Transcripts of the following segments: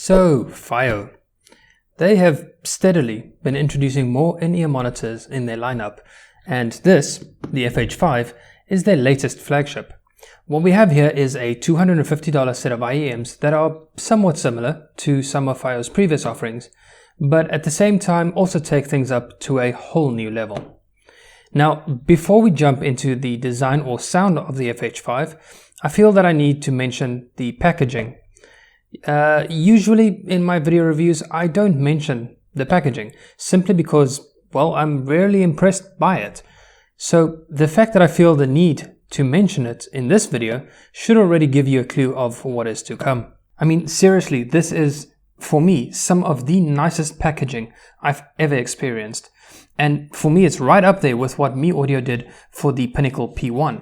So, FiiO. They have steadily been introducing more in-ear monitors in their lineup, and this, the FH5, is their latest flagship. What we have here is a $250 set of IEMs that are somewhat similar to some of FiiO's previous offerings, but at the same time also take things up to a whole new level. Now, before we jump into the design or sound of the FH5, I feel that I need to mention the packaging. Usually in my video reviews, I don't mention the packaging, simply because, well, I'm rarely impressed by it. So the fact that I feel the need to mention it in this video should already give you a clue of what is to come. I mean, seriously, this is, for me, some of the nicest packaging I've ever experienced. And for me, it's right up there with what Mi Audio did for the Pinnacle P1.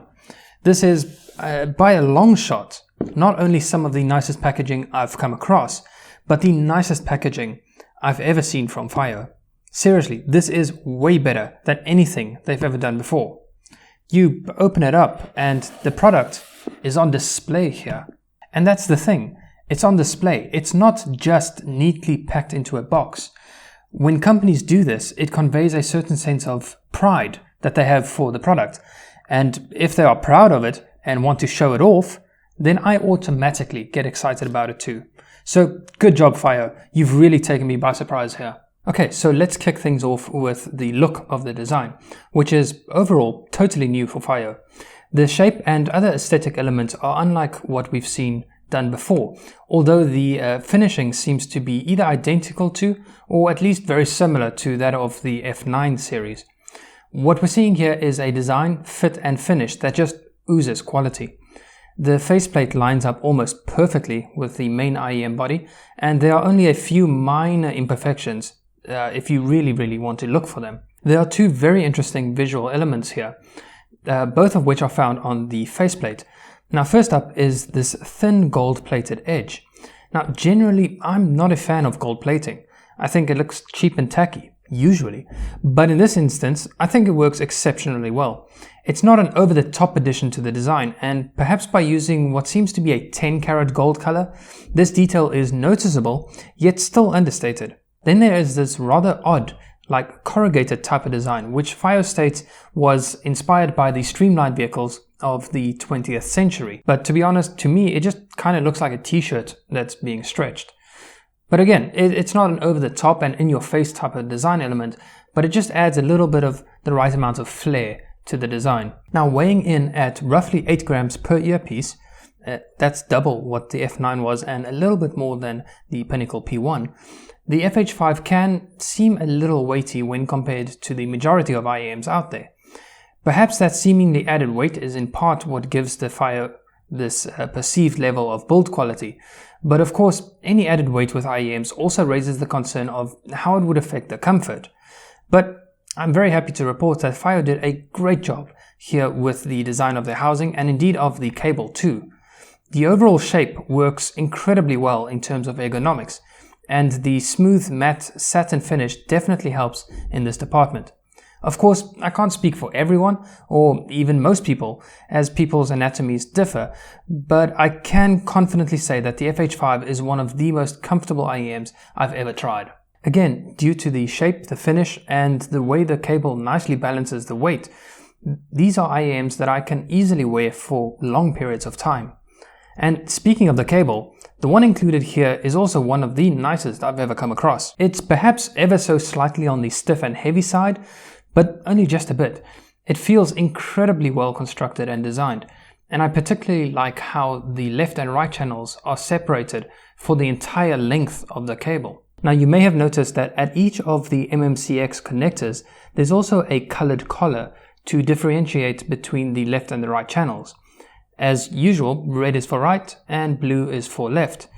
This is, by a long shot, not only some of the nicest packaging I've come across, but the nicest packaging I've ever seen from FiiO. Seriously, this is way better than anything they've ever done before. You open it up and the product is on display here. And that's the thing, it's on display. It's not just neatly packed into a box. When companies do this, it conveys a certain sense of pride that they have for the product. And if they are proud of it and want to show it off, then I automatically get excited about it too. So good job, FiiO. You've really taken me by surprise here. Okay, so let's kick things off with the look of the design, which is overall totally new for FiiO. The shape and other aesthetic elements are unlike what we've seen done before, although the finishing seems to be either identical to or at least very similar to that of the F9 series. What we're seeing here is a design, fit and finish that just oozes quality. The faceplate lines up almost perfectly with the main IEM body, and there are only a few minor imperfections if you really want to look for them. There are two very interesting visual elements here, both of which are found on the faceplate. Now, first up is this thin gold-plated edge. Now, generally, I'm not a fan of gold plating. I think it looks cheap and tacky, usually. But in this instance, I think it works exceptionally well. It's not an over-the-top addition to the design, and perhaps by using what seems to be a 10-karat gold color, this detail is noticeable, yet still understated. Then there is this rather odd, like corrugated type of design, which FiiO states was inspired by the streamlined vehicles of the 20th century. But to be honest, to me, it just kind of looks like a t-shirt that's being stretched. But again, it's not an over-the-top and in-your-face type of design element, but it just adds a little bit of the right amount of flair to the design. Now, weighing in at roughly 8 grams per earpiece, that's double what the F9 was and a little bit more than the Pinnacle P1, the FH5 can seem a little weighty when compared to the majority of IEMs out there. Perhaps that seemingly added weight is in part what gives the FiiO this perceived level of build quality. But of course, any added weight with IEMs also raises the concern of how it would affect the comfort. But I'm very happy to report that FiiO did a great job here with the design of their housing and indeed of the cable too. The overall shape works incredibly well in terms of ergonomics, and the smooth matte satin finish definitely helps in this department. Of course, I can't speak for everyone, or even most people, as people's anatomies differ, but I can confidently say that the FH5 is one of the most comfortable IEMs I've ever tried. Again, due to the shape, the finish, and the way the cable nicely balances the weight, these are IEMs that I can easily wear for long periods of time. And speaking of the cable, the one included here is also one of the nicest I've ever come across. It's perhaps ever so slightly on the stiff and heavy side, but only just a bit. It feels incredibly well constructed and designed, and I particularly like how the left and right channels are separated for the entire length of the cable. Now, you may have noticed that at each of the MMCX connectors, there's also a colored collar to differentiate between the left and the right channels. As usual, red is for right and blue is for left.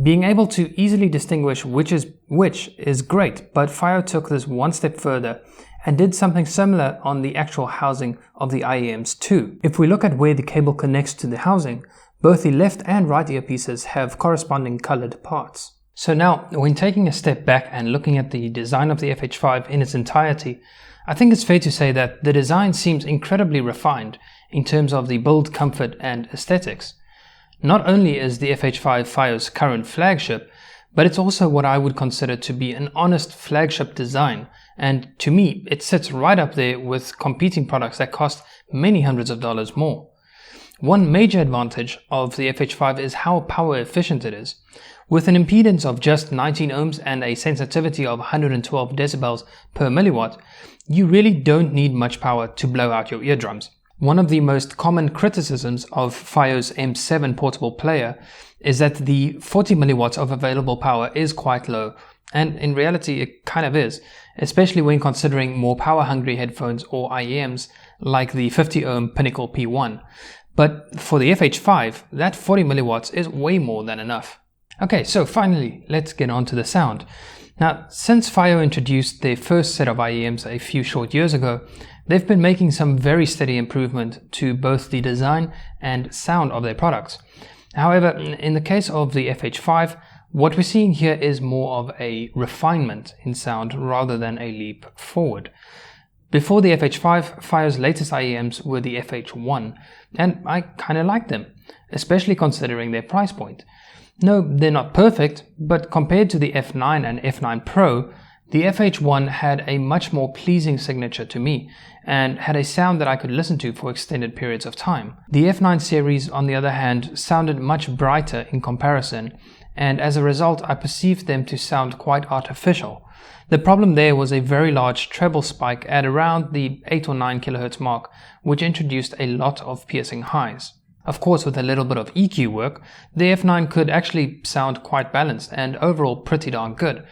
Being able to easily distinguish which is great, but FiiO took this one step further and did something similar on the actual housing of the IEMs too. If we look at where the cable connects to the housing, both the left and right earpieces have corresponding colored parts. So now, when taking a step back and looking at the design of the FH5 in its entirety, I think it's fair to say that the design seems incredibly refined in terms of the build comfort and aesthetics. Not only is the FH5 FiiO's current flagship, but it's also what I would consider to be an honest flagship design, and to me it sits right up there with competing products that cost many hundreds of dollars more. One major advantage of the FH5 is how power efficient it is. With an impedance of just 19 ohms and a sensitivity of 112 decibels per milliwatt, you really don't need much power to blow out your eardrums. One of the most common criticisms of FiiO's M7 portable player is that the 40 milliwatts of available power is quite low, and in reality it kind of is, especially when considering more power-hungry headphones or IEMs like the 50 ohm Pinnacle P1. But for the FH5, that 40 milliwatts is way more than enough. Okay, so finally, let's get on to the sound. Now, since FiiO introduced their first set of IEMs a few short years ago, they've been making some very steady improvement to both the design and sound of their products. However, in the case of the FH5, what we're seeing here is more of a refinement in sound rather than a leap forward. Before the FH5, FiiO's latest IEMs were the FH1, and I kind of like them, especially considering their price point. No, they're not perfect, but compared to the F9 and F9 Pro, the FH1 had a much more pleasing signature to me, and had a sound that I could listen to for extended periods of time. The F9 series, on the other hand, sounded much brighter in comparison, and as a result I perceived them to sound quite artificial. The problem there was a very large treble spike at around the 8 or 9 kHz mark, which introduced a lot of piercing highs. Of course, with a little bit of EQ work, the F9 could actually sound quite balanced and overall pretty darn good.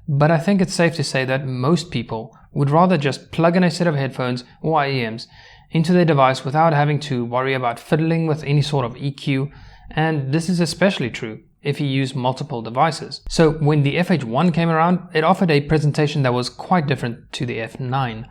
But I think it's safe to say that most people would rather just plug in a set of headphones or IEMs into their device without having to worry about fiddling with any sort of EQ, and this is especially true if you use multiple devices. So when the FH1 came around, it offered a presentation that was quite different to the F9.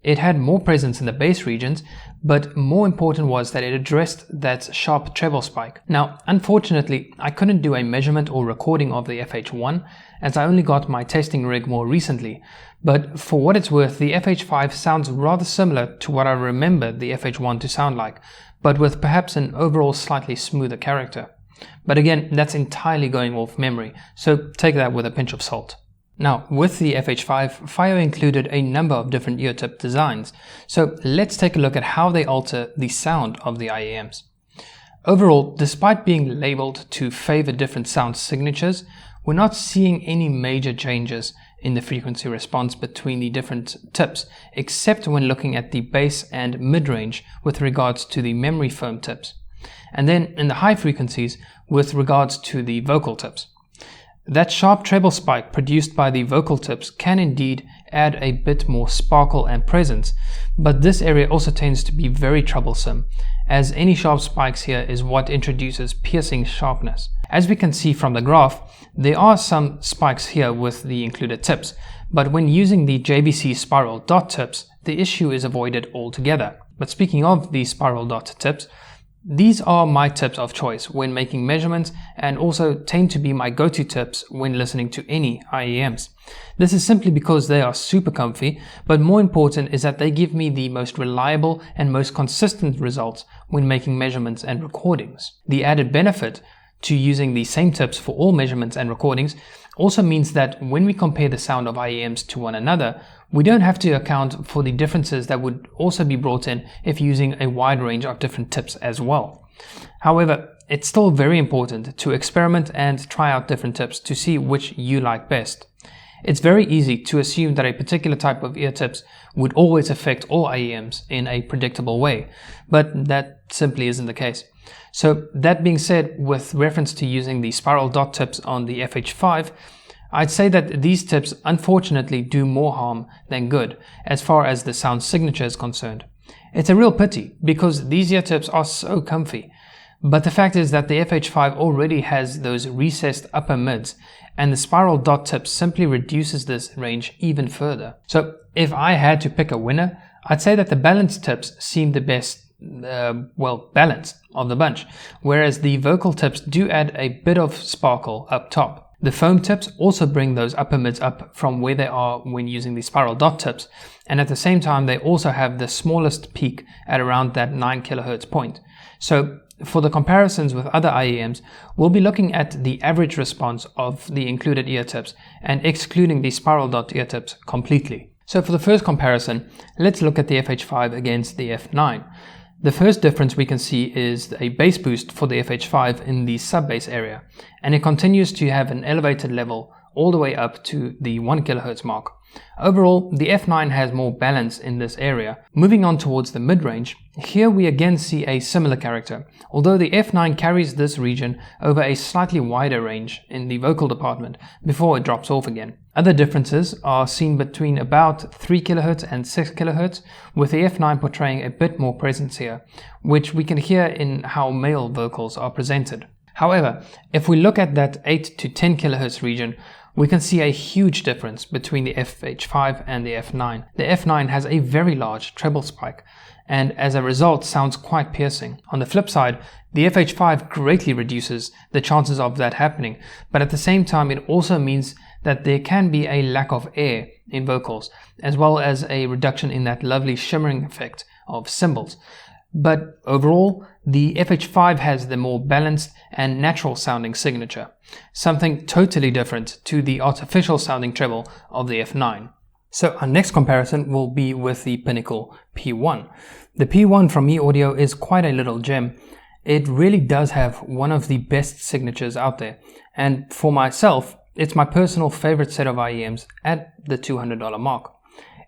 It had more presence in the bass regions, but more important was that it addressed that sharp treble spike. Now, unfortunately, I couldn't do a measurement or recording of the FH1 as I only got my testing rig more recently, but for what it's worth, the FH5 sounds rather similar to what I remember the FH1 to sound like, but with perhaps an overall slightly smoother character. But again, that's entirely going off memory, so take that with a pinch of salt. Now, with the FH5, FiiO included a number of different ear tip designs, so let's take a look at how they alter the sound of the IEMs. Overall, despite being labeled to favor different sound signatures, we're not seeing any major changes in the frequency response between the different tips, except when looking at the bass and mid-range with regards to the memory foam tips, and then in the high frequencies with regards to the vocal tips. That sharp treble spike produced by the vocal tips can indeed add a bit more sparkle and presence, but this area also tends to be very troublesome, as any sharp spikes here is what introduces piercing sharpness. As we can see from the graph, there are some spikes here with the included tips, but when using the JVC spiral dot tips, the issue is avoided altogether. But speaking of the spiral dot tips, these are my tips of choice when making measurements and also tend to be my go-to tips when listening to any IEMs. This is simply because they are super comfy, but more important is that they give me the most reliable and most consistent results when making measurements and recordings. The added benefit to using the same tips for all measurements and recordings also means that when we compare the sound of IEMs to one another, we don't have to account for the differences that would also be brought in if using a wide range of different tips as well. However, it's still very important to experiment and try out different tips to see which you like best. It's very easy to assume that a particular type of ear tips would always affect all IEMs in a predictable way, but that simply isn't the case. So that being said, with reference to using the spiral dot tips on the FH5, I'd say that these tips unfortunately do more harm than good as far as the sound signature is concerned. It's a real pity because these ear tips are so comfy, but the fact is that the FH5 already has those recessed upper mids, and the spiral dot tip simply reduces this range even further. So if I had to pick a winner, I'd say that the balanced tips seem the best balanced of the bunch, whereas the vocal tips do add a bit of sparkle up top. The foam tips also bring those upper mids up from where they are when using the spiral dot tips, and at the same time they also have the smallest peak at around that 9 kHz point. So for the comparisons with other IEMs, we'll be looking at the average response of the included ear tips and excluding the spiral dot ear tips completely. So for the first comparison, let's look at the FH5 against the F9. The first difference we can see is a bass boost for the FH5 in the sub-bass area, and it continues to have an elevated level all the way up to the 1 kHz mark. Overall, the F9 has more balance in this area. Moving on towards the mid-range, here we again see a similar character, although the F9 carries this region over a slightly wider range in the vocal department before it drops off again. Other differences are seen between about 3 kHz and 6 kHz, with the F9 portraying a bit more presence here, which we can hear in how male vocals are presented. However, if we look at that 8 to 10 kHz region, we can see a huge difference between the FH5 and the F9. The F9 has a very large treble spike, and as a result sounds quite piercing. On the flip side, the FH5 greatly reduces the chances of that happening, but at the same time it also means that there can be a lack of air in vocals, as well as a reduction in that lovely shimmering effect of cymbals. But overall, the FH5 has the more balanced and natural sounding signature, something totally different to the artificial sounding treble of the F9. So our next comparison will be with the Pinnacle P1. The P1 from eAudio is quite a little gem. It really does have one of the best signatures out there, and for myself, it's my personal favorite set of IEMs at the $200 mark.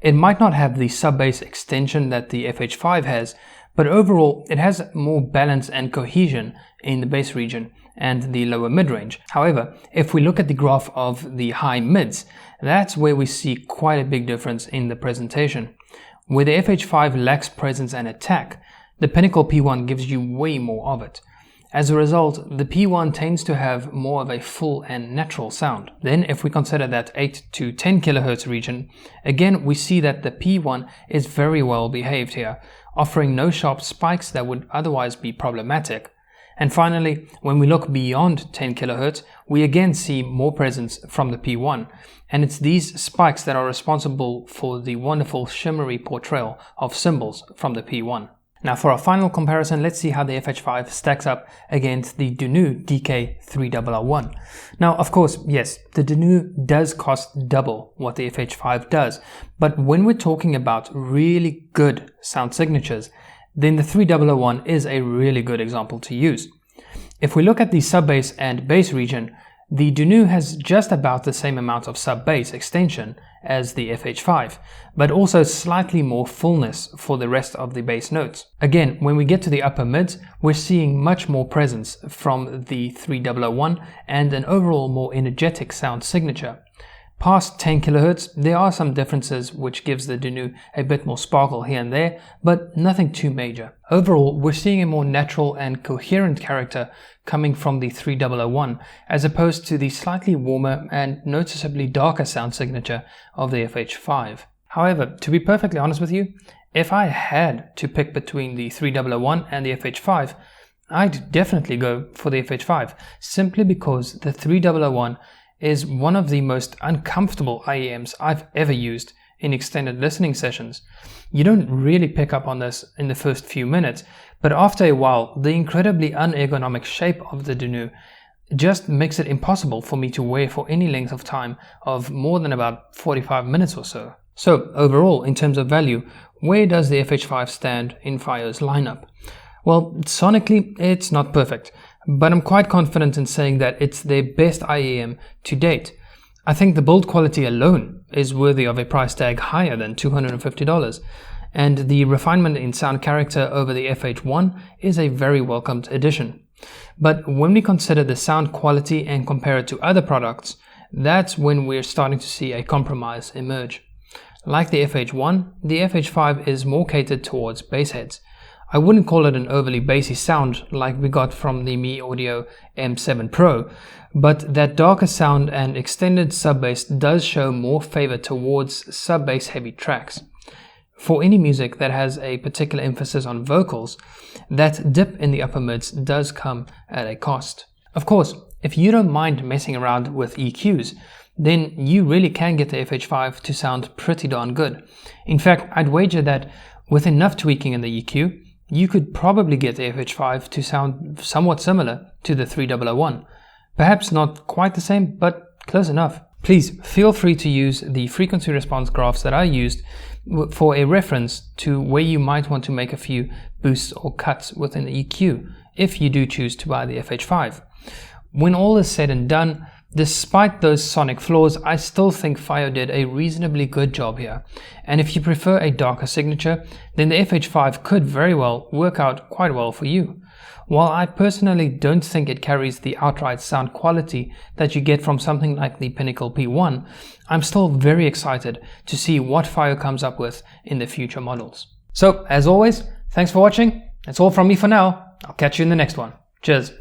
It might not have the sub-bass extension that the FH5 has, but overall it has more balance and cohesion in the bass region and the lower mid-range. However, if we look at the graph of the high mids, that's where we see quite a big difference in the presentation. Where the FH5 lacks presence and attack, the Pinnacle P1 gives you way more of it. As a result, the P1 tends to have more of a full and natural sound. Then if we consider that 8 to 10 kHz region, again we see that the P1 is very well behaved here, offering no sharp spikes that would otherwise be problematic. And finally, when we look beyond 10 kHz, we again see more presence from the P1, and it's these spikes that are responsible for the wonderful shimmery portrayal of cymbals from the P1. Now for our final comparison, let's see how the FH5 stacks up against the Dunu DK3RR1. Now of course, yes, the Dunu does cost double what the FH5 does, but when we're talking about really good sound signatures, then the 3RR1 is a really good example to use. If we look at the sub-bass and bass region, the Dunu has just about the same amount of sub-bass extension as the FH5, but also slightly more fullness for the rest of the bass notes. Again, when we get to the upper mids, we're seeing much more presence from the 3RR1 and an overall more energetic sound signature. Past 10 kHz, there are some differences which gives the Dunu a bit more sparkle here and there, but nothing too major. Overall, we're seeing a more natural and coherent character coming from the 3RR1, as opposed to the slightly warmer and noticeably darker sound signature of the FH5. However, to be perfectly honest with you, if I had to pick between the 3RR1 and the FH5, I'd definitely go for the FH5, simply because the 3RR1 is one of the most uncomfortable IEMs I've ever used in extended listening sessions. You don't really pick up on this in the first few minutes, but after a while, the incredibly unergonomic shape of the Dunu just makes it impossible for me to wear for any length of time of more than about 45 minutes or so. So overall, in terms of value, where does the FH5 stand in FiiO's lineup? Well, sonically, it's not perfect, but I'm quite confident in saying that it's their best IEM to date. I think the build quality alone is worthy of a price tag higher than $250, and the refinement in sound character over the FH1 is a very welcomed addition. But when we consider the sound quality and compare it to other products, that's when we're starting to see a compromise emerge. Like the FH1, the FH5 is more catered towards bass heads. I wouldn't call it an overly bassy sound like we got from the eAudio M7 Pro, but that darker sound and extended sub-bass does show more favor towards sub-bass heavy tracks. For any music that has a particular emphasis on vocals, that dip in the upper mids does come at a cost. Of course, if you don't mind messing around with EQs, then you really can get the FH5 to sound pretty darn good. In fact, I'd wager that with enough tweaking in the EQ, you could probably get the FH5 to sound somewhat similar to the 3001. Perhaps not quite the same, but close enough. Please feel free to use the frequency response graphs that I used for a reference to where you might want to make a few boosts or cuts within the EQ if you do choose to buy the FH5. When all is said and done, despite those sonic flaws, I still think FiiO did a reasonably good job here. And if you prefer a darker signature, then the FH5 could very well work out quite well for you. While I personally don't think it carries the outright sound quality that you get from something like the Pinnacle P1, I'm still very excited to see what FiiO comes up with in the future models. So, as always, thanks for watching. That's all from me for now. I'll catch you in the next one. Cheers.